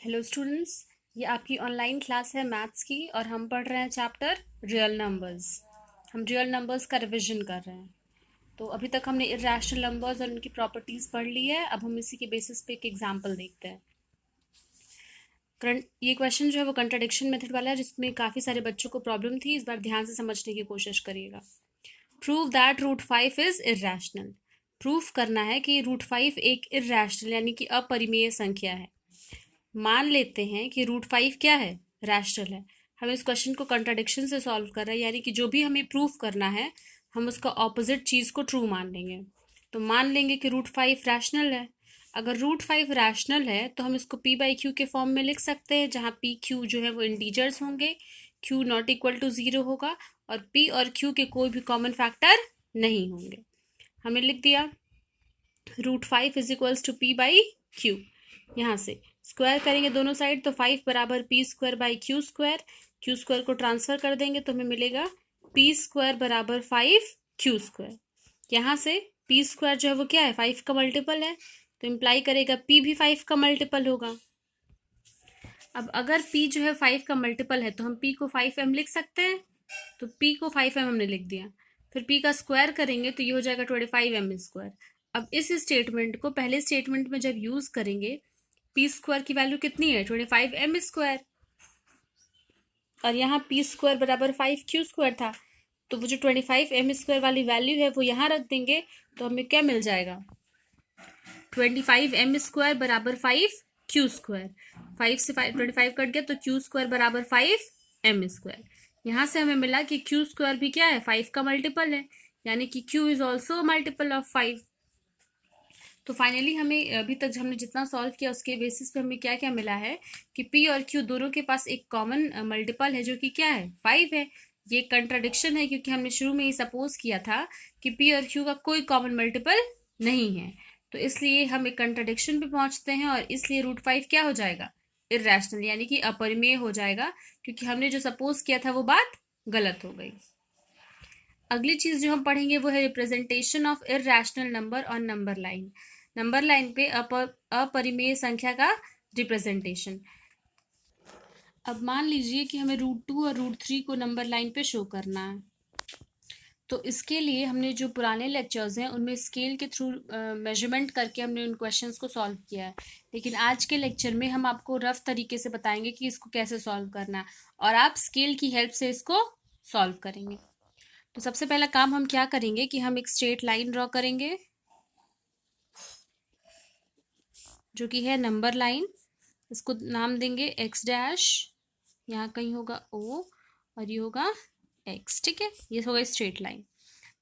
Hello students, ये आपकी online class है मैथ्स की और हम पढ़ रहे हैं चैप्टर रियल नंबर्स। हम रियल नंबर्स का रिवीजन कर रहे हैं। तो अभी तक हमने इर्रेशनल नंबर्स और उनकी प्रॉपर्टीज़ पढ़ ली है। अब हम इसी के बेसिस पे एक एग्जांपल देखते हैं। ये क्वेश्चन जो है वो कंट्राडिक्शन मेथड वाला है, जिसमें काफ़ी सारे बच्चों को प्रॉब्लम थी। इस बार ध्यान से समझने की कोशिश करिएगा। Prove that √5 is irrational. Proof करना है कि √5 एक इर्रेशनल यानी कि अपरिमेय संख्या है। मान लेते हैं कि √5 क्या है, रैशनल है। हम इस क्वेश्चन को कंट्राडिक्शन से सॉल्व कर रहे हैं, यानी कि जो भी हमें प्रूफ करना है हम उसका ऑपोजिट चीज़ को ट्रू मान लेंगे। तो मान लेंगे कि √5 रैशनल है। अगर √5 रैशनल है तो हम इसको p/q के फॉर्म में लिख सकते हैं, जहाँ p/q जो है वो इंटीजर्स होंगे, q नॉट इक्वल टू 0 होगा और p और q के कोई भी कॉमन फैक्टर नहीं होंगे। हमने लिख दिया √5 इज इक्वल्स टू p/q। यहाँ से स्क्वायर करेंगे दोनों साइड, तो 5 बराबर p² क्यू स्क्वायर को ट्रांसफर कर देंगे तो हमें मिलेगा p² बराबर 5q²। यहाँ से p² जो है वो क्या है, 5 का मल्टीपल है, तो इम्प्लाई करेगा p भी 5 का मल्टीपल होगा। अब अगर p जो है 5 का मल्टीपल है तो हम p को 5m लिख सकते हैं, तो p को 5m हमने लिख दिया। फिर p का स्क्वायर करेंगे तो ये हो जाएगा 25m²। अब इस स्टेटमेंट को पहले स्टेटमेंट में जब यूज करेंगे, p² की वैल्यू कितनी है, 25m², और यहाँ p² बराबर 5q² था, तो वो जो 25m² वाली वैल्यू है वो यहाँ रख देंगे तो हमें क्या मिल जाएगा, 25m² बराबर 5q²। 5 से 25 कट गया तो q² बराबर 5m²। यहाँ से हमें मिला कि q² भी क्या है, 5 का मल्टीपल है, यानी कि q is also multiple of 5। तो फाइनली हमें अभी तक हमने जितना सॉल्व किया उसके बेसिस पे हमें क्या क्या मिला है कि p और q दोनों के पास एक कॉमन मल्टीपल है, जो कि क्या है, 5 है। ये कंट्राडिक्शन है क्योंकि हमने शुरू में ही सपोज किया था कि p और q का कोई कॉमन मल्टीपल नहीं है। तो इसलिए हम एक कंट्राडिक्शन पे पहुंचते हैं और इसलिए √5 क्या हो जाएगा, इर्रेशनल यानी कि अपरिमेय हो जाएगा, क्योंकि हमने जो सपोज किया था वो बात गलत हो गई। अगली चीज जो हम पढ़ेंगे वो है representation of irrational number on number line. Number line पे अपरिमेय संख्या का रिप्रेजेंटेशन। अब मान लीजिए कि हमें √2 और √3 को नंबर लाइन पे शो करना है, तो इसके लिए हमने जो पुराने लेक्चर्स हैं उनमें स्केल के थ्रू मेजरमेंट करके हमने उन क्वेश्चंस को सॉल्व किया है। लेकिन आज के लेक्चर में हम आपको रफ तरीके से बताएंगे कि इसको कैसे सॉल्व करना है और आप स्केल की हेल्प से इसको सॉल्व करेंगे। तो सबसे पहला काम हम क्या करेंगे कि हम एक स्ट्रेट लाइन ड्रॉ करेंगे जो कि है नंबर लाइन। इसको नाम देंगे x', यहाँ कहीं होगा o और ये होगा x, ठीक है। ये होगा स्ट्रेट लाइन।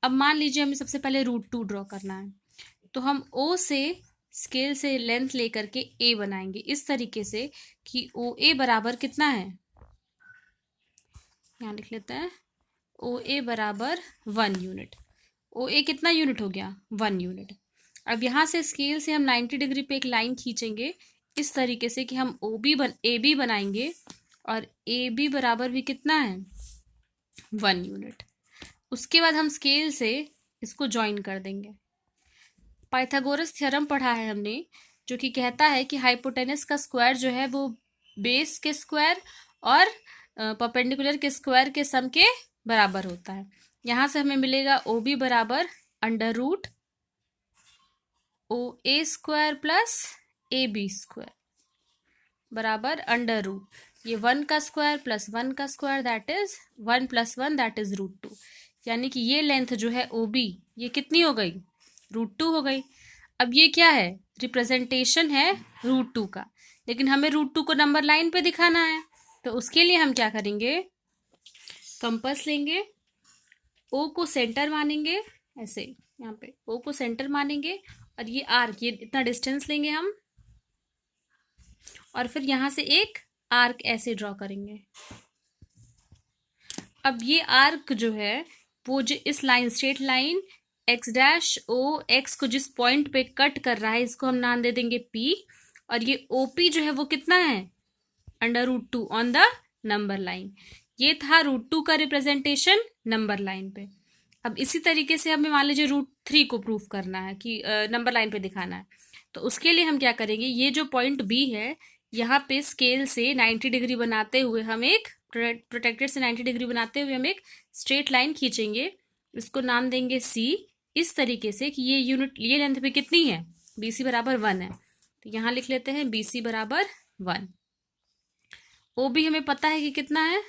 अब मान लीजिए हमें सबसे पहले √2 ड्रॉ करना है, तो हम o से स्केल से लेंथ लेकर के a बनाएंगे इस तरीके से कि OA बराबर कितना है, यहाँ लिख लेते हैं, OA बराबर 1 यूनिट। OA कितना यूनिट हो गया, 1 यूनिट। अब यहाँ से स्केल से हम 90 डिग्री पे एक लाइन खींचेंगे इस तरीके से कि हम AB बनाएंगे और AB बराबर भी कितना है, 1 यूनिट। उसके बाद हम स्केल से इसको ज्वाइन कर देंगे। पाइथागोरस थ्योरम पढ़ा है हमने, जो कि कहता है कि हाइपोटेनस का स्क्वायर जो है वो बेस के स्क्वायर और परपेंडिकुलर के स्क्वायर के सम के बराबर होता है। यहाँ से हमें मिलेगा OB बराबर √ OA² प्लस AB² बराबर √ ये 1 का स्क्वायर प्लस 1 का square that is 1 + 1 that is √2। यानी कि ये लेंथ जो है OB ये कितनी हो गई, √2 हो गई। अब ये क्या है, रिप्रेजेंटेशन है √2 का, लेकिन हमें √2 को नंबर लाइन पे दिखाना है। तो उसके लिए हम क्या करेंगे, कंपास लेंगे, O को सेंटर मानेंगे, ऐसे यहाँ पे O को सेंटर मानेंगे और ये आर्क, ये इतना डिस्टेंस लेंगे हम और फिर यहाँ से एक आर्क ऐसे ड्रॉ करेंगे। अब ये आर्क जो है वो जो इस लाइन स्ट्रेट लाइन x'OX को जिस पॉइंट पे कट कर रहा है इसको हम नाम दे देंगे P, और ये OP जो है वो कितना है, √2 ऑन द नंबर लाइन। ये था √2 का रिप्रेजेंटेशन नंबर लाइन पे। अब इसी तरीके से हमें मान लीजिए √3 को प्रूफ करना है कि नंबर लाइन पे दिखाना है, तो उसके लिए हम क्या करेंगे, ये जो पॉइंट B है यहाँ पे स्केल से 90 डिग्री बनाते हुए हम एक प्रोटेक्टेड से 90 डिग्री बनाते हुए हम एक स्ट्रेट लाइन खींचेंगे। इसको नाम देंगे सी, इस तरीके से कि ये लेंथ पे कितनी है, BC बराबर 1 है। तो यहाँ लिख लेते हैं BC बराबर 1। OB हमें पता है कि कितना है,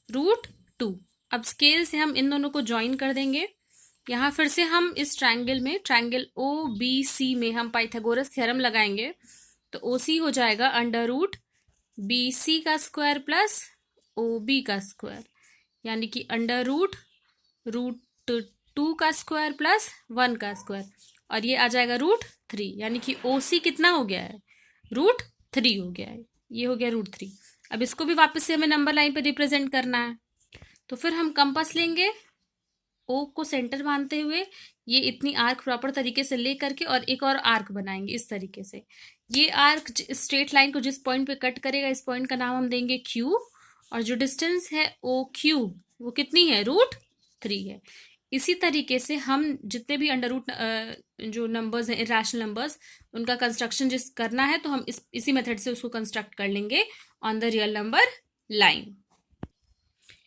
√2। अब स्केल से हम इन दोनों को ज्वाइन कर देंगे। यहाँ फिर से हम इस ट्रायंगल में, ट्रायंगल OBC में हम पाइथागोरस थ्योरम लगाएंगे। तो OC हो जाएगा √BC का स्क्वायर प्लस OB का स्क्वायर, यानी कि √2 का स्क्वायर प्लस 1 का स्क्वायर, और ये आ जाएगा √3, यानी कि OC कितना हो गया है, √3 हो गया है। ये हो गया √3। अब इसको भी वापस से हमें नंबर लाइन पे रिप्रेजेंट करना है। तो फिर हम कंपास लेंगे, O को सेंटर मानते हुए ये इतनी आर्क प्रॉपर तरीके से ले करके और एक और आर्क बनाएंगे इस तरीके से। ये आर्क स्ट्रेट लाइन को जिस पॉइंट पे कट करेगा, इस पॉइंट का नाम हम देंगे Q, और जो डिस्टेंस है OQ वो कितनी है, √3 है। इसी तरीके से हम जितने भी अंडर रूट जो नंबर्स हैं, इरेशनल नंबर्स, उनका कंस्ट्रक्शन जिस करना है तो हम इसी मेथड से उसको कंस्ट्रक्ट कर लेंगे on the real number line.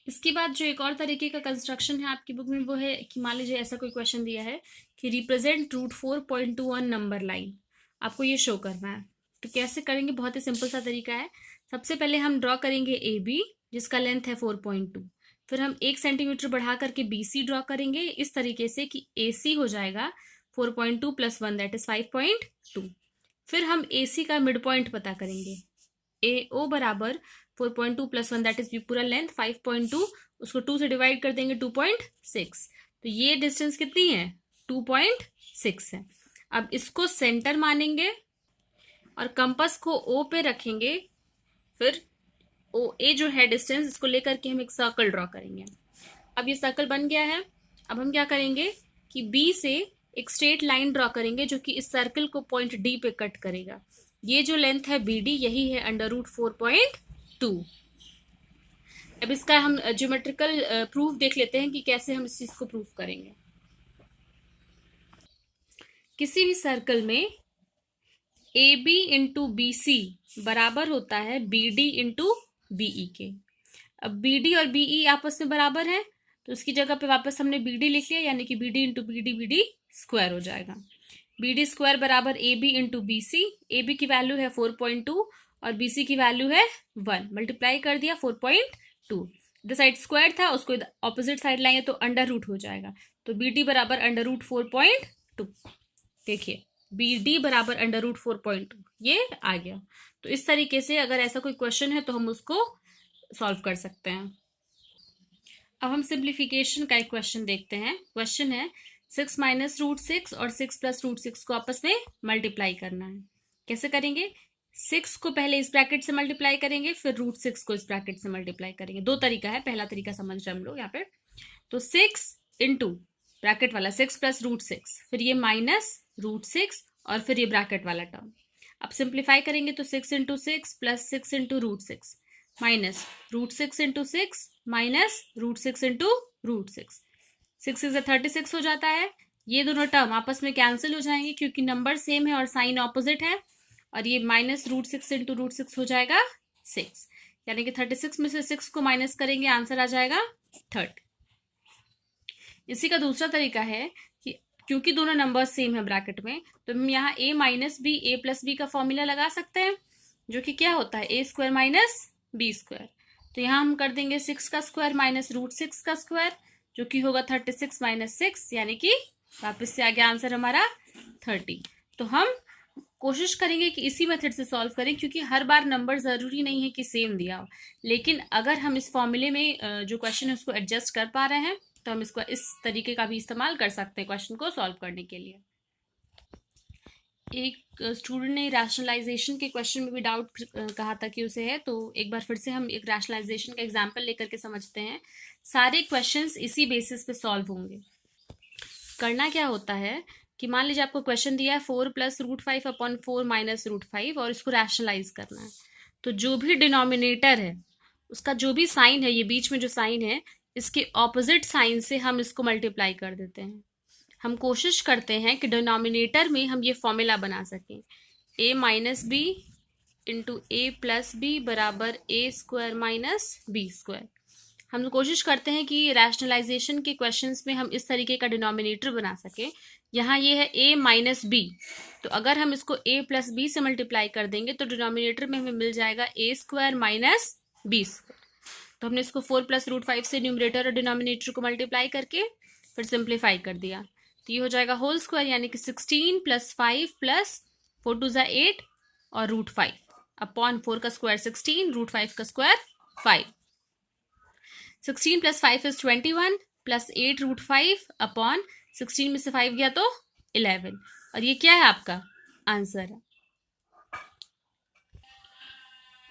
इसके बाद जो एक और तरीके का कंस्ट्रक्शन है आपकी बुक में, वो है कि मान लीजिए ऐसा कोई क्वेश्चन दिया है कि रिप्रेजेंट √4.21 नंबर लाइन, आपको ये शो करना है। तो कैसे करेंगे, बहुत ही सिंपल सा तरीका है। सबसे पहले हम ड्रॉ करेंगे AB, जिसका लेंथ है 4.2। फिर हम 1 सेंटीमीटर बढ़ा करके BC ड्रॉ करेंगे इस तरीके से कि AC हो जाएगा 4.2 + 1 दैट इज 5.2। फिर हम AC का मिड पॉइंट पता करेंगे, AO बराबर 4.2 + 1 दैट इज पूरा लेंथ 5.2, उसको 2 से डिवाइड कर देंगे 2.6। तो ये डिस्टेंस कितनी है, 2.6 है। अब इसको सेंटर मानेंगे और कंपास को O पे रखेंगे। फिर OA जो है डिस्टेंस, इसको लेकर के हम एक सर्कल ड्रॉ करेंगे। अब ये सर्कल बन गया है। अब हम क्या करेंगे कि B से एक स्ट्रेट लाइन ड्रॉ करेंगे जो कि इस सर्कल को पॉइंट D पे कट करेगा। ये जो लेंथ है BD, यही है √4.2। अब इसका हम ज्योमेट्रिकल प्रूफ देख लेते हैं कि कैसे हम इस चीज को प्रूफ करेंगे। किसी भी सर्कल में AB × BC बराबर होता है BD × BE के। अब BD और BE आपस में बराबर है, तो उसकी जगह पे वापस हमने BD लिख लिया, यानी कि BD × BD, BD स्क्वायर हो जाएगा। BD स्क्वायर बराबर AB × BC। AB की वैल्यू है 4.2 और BC की वैल्यू है 1, मल्टीप्लाई कर दिया 4.2। इधर साइड स्क्वायर था, उसको ऑपोजिट साइड लाएंगे तो अंडर रूट हो जाएगा। तो BD बराबर √4.2। देखिए BD बराबर √4.2, ये आ गया। तो इस तरीके से अगर ऐसा कोई क्वेश्चन है तो हम उसको सॉल्व कर सकते हैं। अब हम सिंप्लीफिकेशन का एक क्वेश्चन देखते हैं। क्वेश्चन है 6 - √6 और 6 + √6 को आपस में मल्टीप्लाई करना है। कैसे करेंगे, 6 को पहले इस ब्रैकेट से मल्टीप्लाई करेंगे, फिर √6 को इस ब्रैकेट से मल्टीप्लाई करेंगे। दो तरीका है, पहला तरीका समझ रहे हम लोग यहाँ पे। तो 6 × ब्रैकेट वाला 6 + √6, फिर ये -√6 और फिर ये ब्रैकेट वाला टर्म। अब सिंप्लीफाई करेंगे तो 6 × 6 + 6 × √6 माइनस √6 × 6 माइनस √6 × √6, 6 × 36 हो जाता है। ये दोनों टर्म आपस में कैंसिल हो जाएंगे क्योंकि नंबर सेम है और साइन ऑपोजिट है, और ये -√6 × √6 हो जाएगा 6, यानी कि 36 में से 6 को माइनस करेंगे, आंसर आ जाएगा 30। इसी का दूसरा तरीका है कि क्योंकि दोनों नंबर सेम है ब्रैकेट में, तो हम यहाँ A - B, A + B का फॉर्मूला लगा सकते हैं, जो कि क्या होता है A² - B²। तो यहाँ हम कर देंगे 6 का स्क्वायर माइनस √6 का स्क्वायर, जो कि होगा 36 - 6, यानी कि वापस से आ गया आंसर हमारा 30। तो हम कोशिश करेंगे कि इसी मेथड से सॉल्व करें, क्योंकि हर बार नंबर ज़रूरी नहीं है कि सेम दिया हो, लेकिन अगर हम इस फॉर्मूले में जो क्वेश्चन है उसको एडजस्ट कर पा रहे हैं तो हम इसको इस तरीके का भी इस्तेमाल कर सकते हैं क्वेश्चन को सॉल्व करने के लिए। एक स्टूडेंट ने रैशनलाइजेशन के क्वेश्चन में भी डाउट कहा था कि उसे है, तो एक बार फिर से हम एक रैशनलाइजेशन का एग्जांपल लेकर के समझते हैं। सारे क्वेश्चंस इसी बेसिस पे सॉल्व होंगे। करना क्या होता है कि मान लीजिए आपको क्वेश्चन दिया है 4 + √5 / 4 - √5 और इसको रैशनलाइज करना है। तो जो भी डिनोमिनेटर है उसका जो भी साइन है, ये बीच में जो साइन है, इसके ऑपोजिट साइन से हम इसको मल्टीप्लाई कर देते हैं। हम कोशिश करते हैं कि डिनोमिनेटर में हम ये फॉर्मूला बना सकें। ए माइनस बी इंटू ए प्लस बी बराबर ए स्क्वायर माइनस बी स्क्वायर। हम कोशिश करते हैं कि रैशनलाइजेशन के क्वेश्चंस में हम इस तरीके का डिनोमिनेटर बना सकें। यहाँ ये है a माइनस बी, तो अगर हम इसको a प्लस बी से मल्टीप्लाई कर देंगे तो डिनोमिनेटर में हमें मिल जाएगा a square minus B square. तो हमने इसको 4 प्लस रूट 5 से न्यूमरेटर और डिनोमिनेटर को मल्टीप्लाई करके फिर सिंप्लीफाई कर दिया, तो ये हो जाएगा होल स्क्वायर, यानी कि 16 प्लस 5 प्लस 4 टू ज़ा 8 और रूट 5 अपॉन 4 का स्क्वायर 16 रूट 5 का square 5। 16 plus 5 is 21 plus 8 root 5 upon 16 में से 5 गया तो 11, और ये क्या है आपका आंसर है।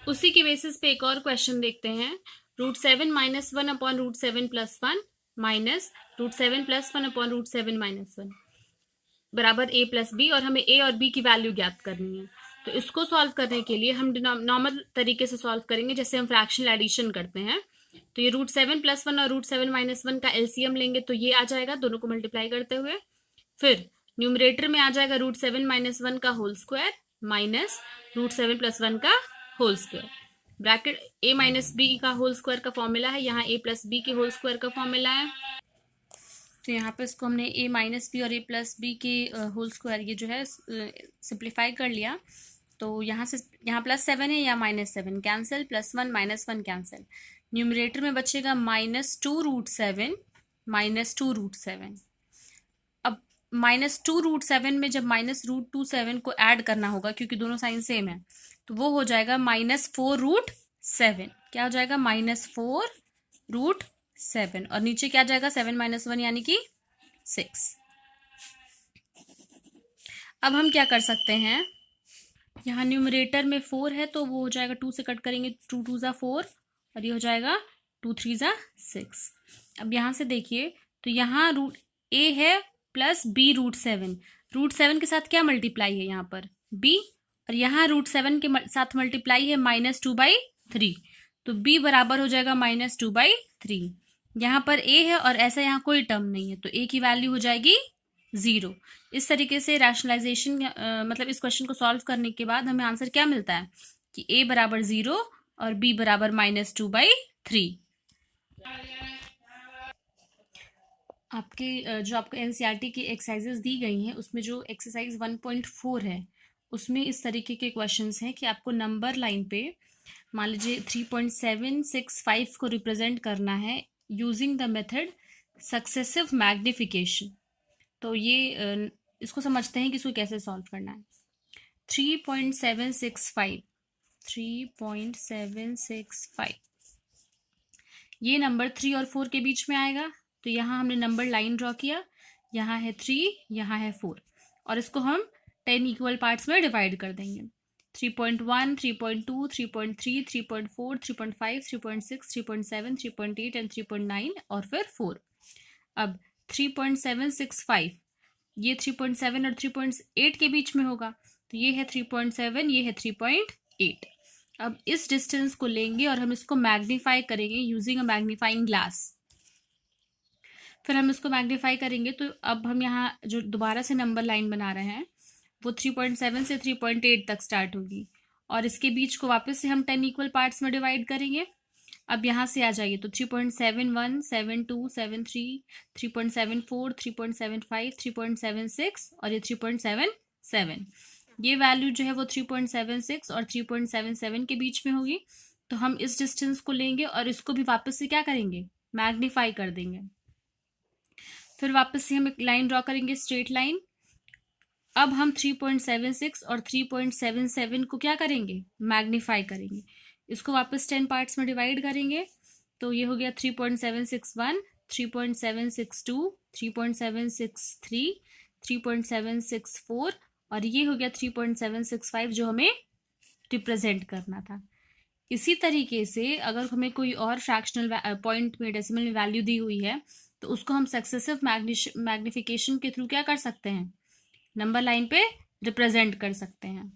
उसी के बेसिस पे एक और क्वेश्चन देखते हैं। Root 7 minus 1 upon root 7 plus 1 minus root 7 plus 1 upon root 7 minus 1 बराबर a प्लस बी, और हमें a और b की वैल्यू ज्ञात करनी है। तो इसको सॉल्व करने के लिए हम नॉर्मल तरीके से सॉल्व करेंगे, जैसे हम फ्रैक्शनल एडिशन करते हैं। तो ये रूट 7 प्लस 1 और रूट 7 माइनस 1 का एलसीएम लेंगे तो ये आ जाएगा, दोनों को मल्टीप्लाई करते हुए। फिर न्यूमरेटर में आ जाएगा रूट 7 माइनस 1 का whole square minus root 7 plus 1 का whole square. Bracket a minus B का होल स्क्वायर का फॉर्मूला है, यहाँ a प्लस बी के होल स्क्वायर का फॉर्मूला है। तो यहाँ पे इसको हमने a माइनस बी और a प्लस बी के होल स्क्वायर ये जो है सिंप्लीफाई कर लिया। तो यहाँ से यहाँ प्लस 7 है, या minus 7 cancel, plus 1 minus 1 cancel. Numerator में बचेगा -2 रूट 7 -2 रूट 7। अब -2 रूट 7 में जब -√2 को ऐड करना होगा, क्योंकि दोनों साइन सेम है, तो वो हो जाएगा -4 रूट 7। क्या हो जाएगा -4 रूट 7, और नीचे क्या जाएगा 7 माइनस 1 यानी कि 6। अब हम क्या कर सकते हैं, यहाँ न्यूमरेटर में 4 है तो वो हो जाएगा 2 से कट करेंगे, 2 2 ज़ा 4 और ये हो जाएगा 2 3 ज़ा 6। अब यहाँ से देखिए तो यहाँ रूट a है प्लस b रूट 7 के साथ क्या मल्टीप्लाई है यहाँ पर b, और यहाँ रूट 7 के साथ मल्टीप्लाई है -2/3, तो b बराबर हो जाएगा -2/3। यहाँ पर a है और ऐसा यहाँ कोई टर्म नहीं है, तो a की वैल्यू हो जाएगी 0। इस तरीके से रैशनलाइजेशन मतलब इस क्वेश्चन को सॉल्व करने के बाद हमें आंसर क्या मिलता है कि a बराबर 0 और b बराबर -2/3। आपके जो आपको एनसीईआरटी की एक्सरसाइजेस दी गई हैं उसमें जो एक्सरसाइज 1.4 है उसमें इस तरीके के क्वेश्चंस हैं कि आपको नंबर लाइन पे मान लीजिए 3.765 को रिप्रेजेंट करना है using the method successive magnification. तो ये इसको समझते हैं कि इसको कैसे सॉल्व करना है। 3.765 ये नंबर 3 और 4 के बीच में आएगा, तो यहाँ हमने नंबर लाइन ड्रॉ किया, यहाँ है 3 यहाँ है 4, और इसको हम 10 इक्वल पार्ट्स में डिवाइड कर देंगे। 3.1 3.2 3.3 3.4 3.5 3.6 3.7 3.8 एंड 3.9 और फिर 4। अब 3.765 ये 3.7 और 3.8 के बीच में होगा, तो ये है 3.7 ये है 3.8। अब इस डिस्टेंस को लेंगे और हम इसको मैग्नीफाई करेंगे यूजिंग अ मैग्नीफाइंग ग्लास। फिर हम इसको मैग्नीफाई करेंगे तो अब हम यहाँ जो दोबारा से नंबर लाइन बना रहे हैं वो 3.7 से 3.8 तक स्टार्ट होगी, और इसके बीच को वापस से हम 10 इक्वल पार्ट्स में डिवाइड करेंगे। अब यहाँ से आ जाइए तो 3.71 72 73 3.74 3.75 3.76 और ये 3.77। ये वैल्यू जो है वो 3.76 और 3.77 के बीच में होगी, तो हम इस डिस्टेंस को लेंगे और इसको भी वापस से क्या करेंगे मैग्नीफाई कर देंगे। फिर वापस से हम एक लाइन ड्रॉ करेंगे स्ट्रेट लाइन। अब हम 3.76 और 3.77 को क्या करेंगे मैग्नीफाई करेंगे, इसको वापस 10 पार्ट्स में डिवाइड करेंगे, तो ये हो गया 3.761 3.762 3.763 3.764 और ये हो गया 3.765 जो हमें रिप्रेजेंट करना था। इसी तरीके से अगर हमें कोई और फ्रैक्शनल पॉइंट में डेसिमल में वैल्यू दी हुई है तो उसको हम सक्सेसिव मैग्निफिकेशन के थ्रू क्या कर सकते हैं नंबर लाइन पे रिप्रेजेंट कर सकते हैं।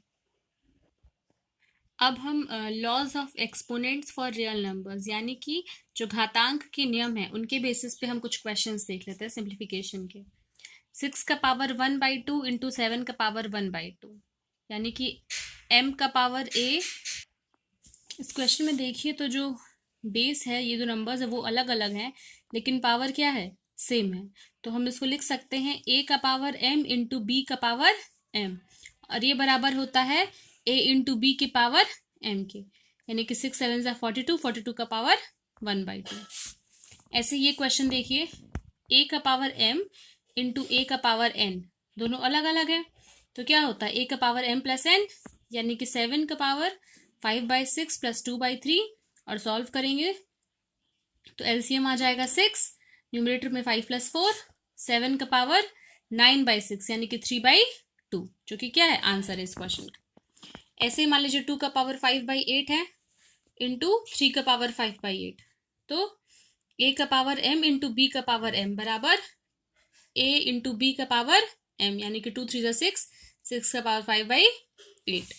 अब हम laws of exponents for real numbers यानी कि जो घातांक के नियम है उनके बेसिस पे हम कुछ क्वेश्चंस देख लेते हैं सिंप्लीफिकेशन के। 6 का पावर 1/2 इंटू 7 का पावर 1/2, यानी कि m का पावर a। इस क्वेश्चन में देखिए तो जो बेस है, ये जो नंबर्स है वो अलग अलग हैं, लेकिन पावर क्या है, सेम है। तो हम इसको लिख सकते हैं a का पावर m इंटू बी का पावर m, और ये बराबर होता है a इंटू बी के पावर m के, यानी कि 6 7 42, 42 का पावर 1/2। ऐसे ये क्वेश्चन देखिए, a का पावर m इंटू a का पावर n, दोनों अलग अलग है। तो क्या होता है, a का पावर m प्लस n, यानी कि 7 का पावर 5/6 प्लस 2/3, और सॉल्व करेंगे तो एलसीएम आ जाएगा 6, न्यूमरेटर में 5 प्लस 4, 7 का पावर 9/6 यानी कि 3/2, जो कि क्या है, आंसर है इस क्वेश्चन का। ऐसे ही मान लीजिए 2 का पावर 5/8 है इंटू 3 का पावर 5/8, तो a का पावर m इंटू बी का पावर m बराबर a इंटू बी का पावर m, यानी कि 2 3 6, 6 का पावर 5/8।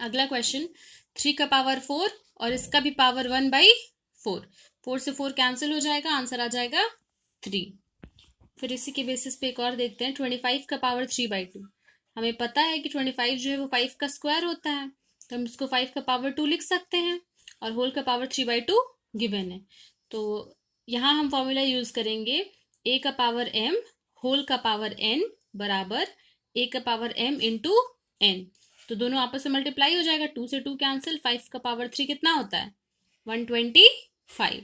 अगला क्वेश्चन, 3 का पावर 4 और इसका भी पावर 1/4, 4 से 4 कैंसिल हो जाएगा, आंसर आ जाएगा 3। फिर इसी के बेसिस पे एक और देखते हैं, 25 का पावर 3/2। हमें पता है कि 25 जो है वो 5 का स्क्वायर होता है, तो हम इसको 5 का पावर 2 लिख सकते हैं, और होल का पावर 3/2 गिवन है। तो यहाँ हम फॉर्मूला यूज करेंगे, a का पावर m होल का पावर n बराबर a का पावर m इंटू n। तो दोनों आपस में मल्टीप्लाई हो जाएगा, 2 से 2 कैंसिल, 5 का पावर 3 कितना होता है, 125।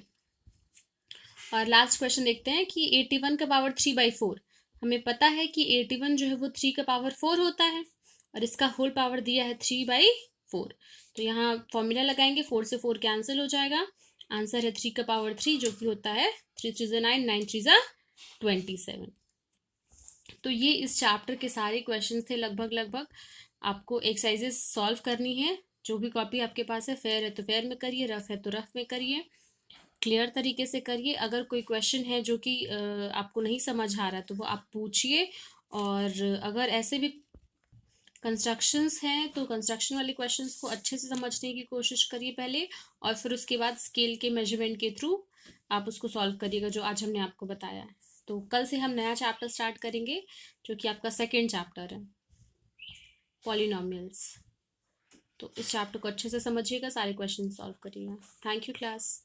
और लास्ट क्वेश्चन देखते हैं कि 81 का पावर 3/4। हमें पता है कि 81 जो है वो 3 का पावर 4 होता है, और इसका होल पावर दिया है 3/4। तो यहाँ फॉर्मूला लगाएंगे, 4 से 4 कैंसिल हो जाएगा, आंसर है 3 का पावर 3, जो कि होता है 3 3 9, 9 3 27। तो ये इस चैप्टर के सारे क्वेश्चन थे लगभग। आपको एक्सरसाइजेस सॉल्व करनी है, जो भी कॉपी आपके पास है, फेयर है तो फेयर में करिए, रफ है तो रफ में करिए, क्लियर तरीके से करिए। अगर कोई क्वेश्चन है जो कि आपको नहीं समझ आ रहा है तो वो आप पूछिए, और अगर ऐसे भी कंस्ट्रक्शंस हैं तो कंस्ट्रक्शन वाले क्वेश्चंस को अच्छे से समझने की कोशिश करिए पहले, और फिर उसके बाद स्केल के मेजरमेंट के थ्रू आप उसको सॉल्व करिएगा, जो आज हमने आपको बताया है। तो कल से हम नया चैप्टर स्टार्ट करेंगे, जो कि आपका सेकेंड चैप्टर है, पॉलिनॉमियल्स। तो इस चैप्टर को अच्छे से समझिएगा, सारे क्वेश्चन सॉल्व करिएगा। Thank you class.